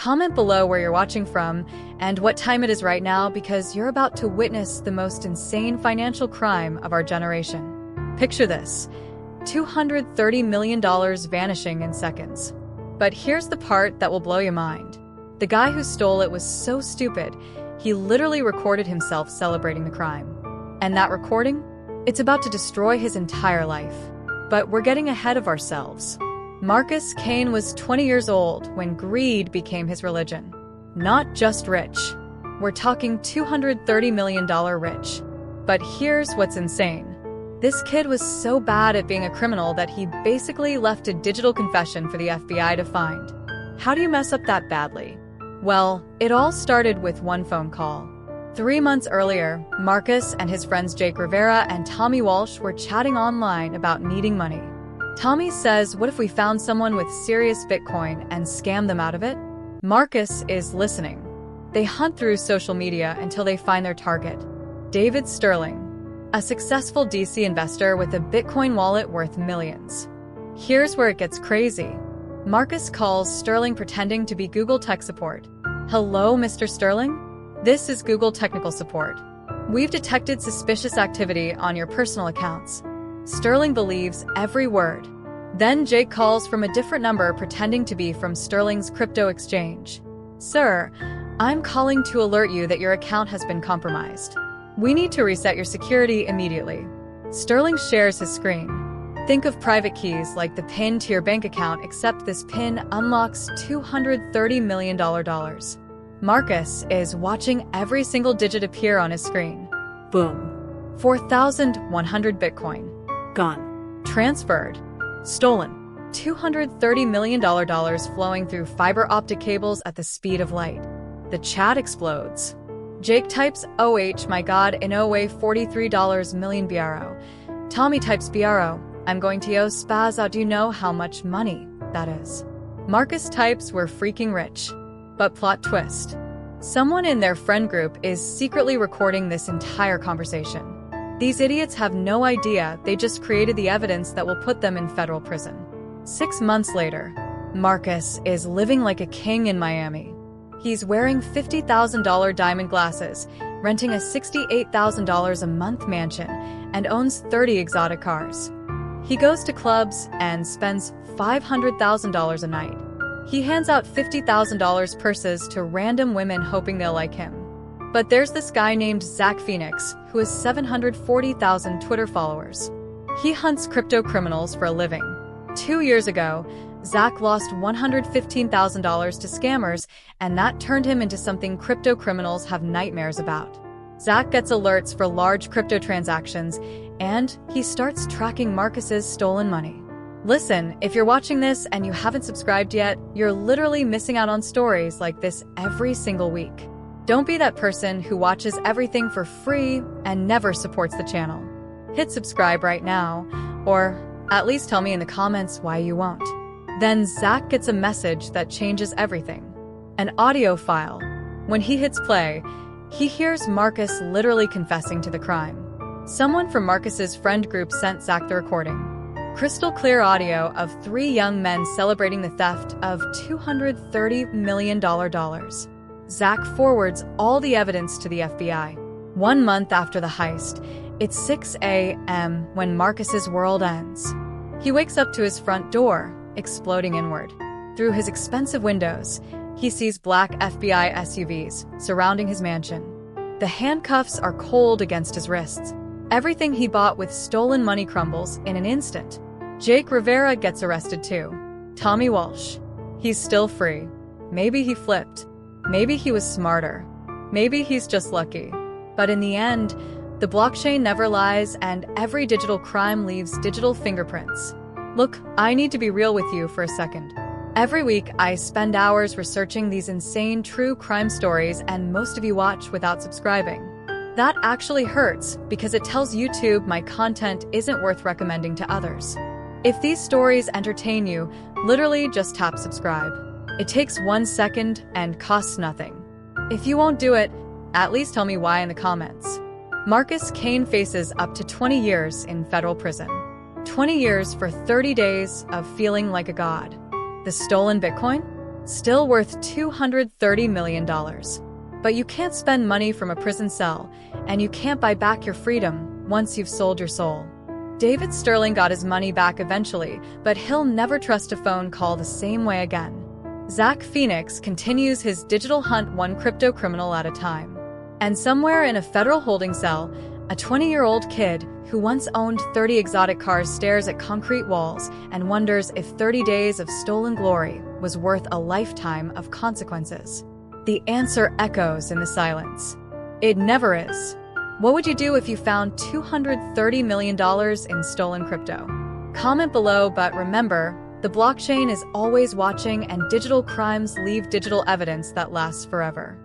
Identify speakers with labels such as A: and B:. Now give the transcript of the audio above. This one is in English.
A: Comment below where you're watching from and what time it is right now, because you're about to witness the most insane financial crime of our generation. Picture this: $230 million vanishing in seconds. But here's the part that will blow your mind. The guy who stole it was so stupid, he literally recorded himself celebrating the crime. And that recording? It's about to destroy his entire life. But we're getting ahead of ourselves. Marcus Kane was 20 years old when greed became his religion. Not just rich. We're talking $230 million rich. But here's what's insane. This kid was so bad at being a criminal that he basically left a digital confession for the FBI to find. How do you mess up that badly? Well, it all started with one phone call. 3 months earlier, Marcus and his friends Jake Rivera and Tommy Walsh were chatting online about needing money. Tommy says, "What if we found someone with serious Bitcoin and scam them out of it?" Marcus is listening. They hunt through social media until they find their target, David Sterling, a successful DC investor with a Bitcoin wallet worth millions. Here's where it gets crazy. Marcus calls Sterling pretending to be Google tech support. "Hello, Mr. Sterling? This is Google technical support. We've detected suspicious activity on your personal accounts." Sterling believes every word. Then Jake calls from a different number pretending to be from Sterling's crypto exchange. "Sir, I'm calling to alert you that your account has been compromised. We need to reset your security immediately." Sterling shares his screen. Think of private keys like the PIN to your bank account, except this PIN unlocks $230 million. Marcus is watching every single digit appear on his screen. Boom. 4,100 Bitcoin. Gone. Transferred. Stolen. $230 million flowing through fiber optic cables at the speed of light. The chat explodes. Jake types, "OH my god, in OA $43 million BRO. Tommy types BRO, "I'm going to yo spaz out, do you know how much money that is?" Marcus types, "We're freaking rich." But plot twist. Someone in their friend group is secretly recording this entire conversation. These idiots have no idea they just created the evidence that will put them in federal prison. 6 months later, Marcus is living like a king in Miami. He's wearing $50,000 diamond glasses, renting a $68,000 a month mansion, and owns 30 exotic cars. He goes to clubs and spends $500,000 a night. He hands out $50,000 purses to random women hoping they'll like him. But there's this guy named Zach Phoenix, who has 740,000 Twitter followers. He hunts crypto criminals for a living. 2 years ago, Zach lost $115,000 to scammers, and that turned him into something crypto criminals have nightmares about. Zach gets alerts for large crypto transactions, and he starts tracking Marcus's stolen money. Listen, if you're watching this and you haven't subscribed yet, you're literally missing out on stories like this every single week. Don't be that person who watches everything for free and never supports the channel. Hit subscribe right now, or at least tell me in the comments why you won't. Then Zach gets a message that changes everything. An audio file. When he hits play, he hears Marcus literally confessing to the crime. Someone from Marcus's friend group sent Zach the recording. Crystal clear audio of 3 young men celebrating the theft of $230 million. Zach forwards all the evidence to the FBI. 1 month after the heist, it's 6 a.m. when Marcus's world ends. He wakes up to his front door, exploding inward. Through his expensive windows, he sees black FBI SUVs surrounding his mansion. The handcuffs are cold against his wrists. Everything he bought with stolen money crumbles in an instant. Jake Rivera gets arrested too. Tommy Walsh. He's still free. Maybe he flipped. Maybe he was smarter. Maybe he's just lucky. But in the end, the blockchain never lies, and every digital crime leaves digital fingerprints. Look, I need to be real with you for a second. Every week, I spend hours researching these insane true crime stories, and most of you watch without subscribing. That actually hurts, because it tells YouTube my content isn't worth recommending to others. If these stories entertain you, literally just tap subscribe. It takes 1 second and costs nothing. If you won't do it, at least tell me why in the comments. Marcus Kane faces up to 20 years in federal prison. 20 years for 30 days of feeling like a god. The stolen Bitcoin? still worth $230 million. But you can't spend money from a prison cell, and you can't buy back your freedom once you've sold your soul. David Sterling got his money back eventually, but he'll never trust a phone call the same way again. Zach Phoenix continues his digital hunt, one crypto criminal at a time. And somewhere in a federal holding cell, a 20-year-old kid who once owned 30 exotic cars stares at concrete walls and wonders if 30 days of stolen glory was worth a lifetime of consequences. The answer echoes in the silence. It never is. What would you do if you found $230 million in stolen crypto? Comment below, but remember, the blockchain is always watching and digital crimes leave digital evidence that lasts forever.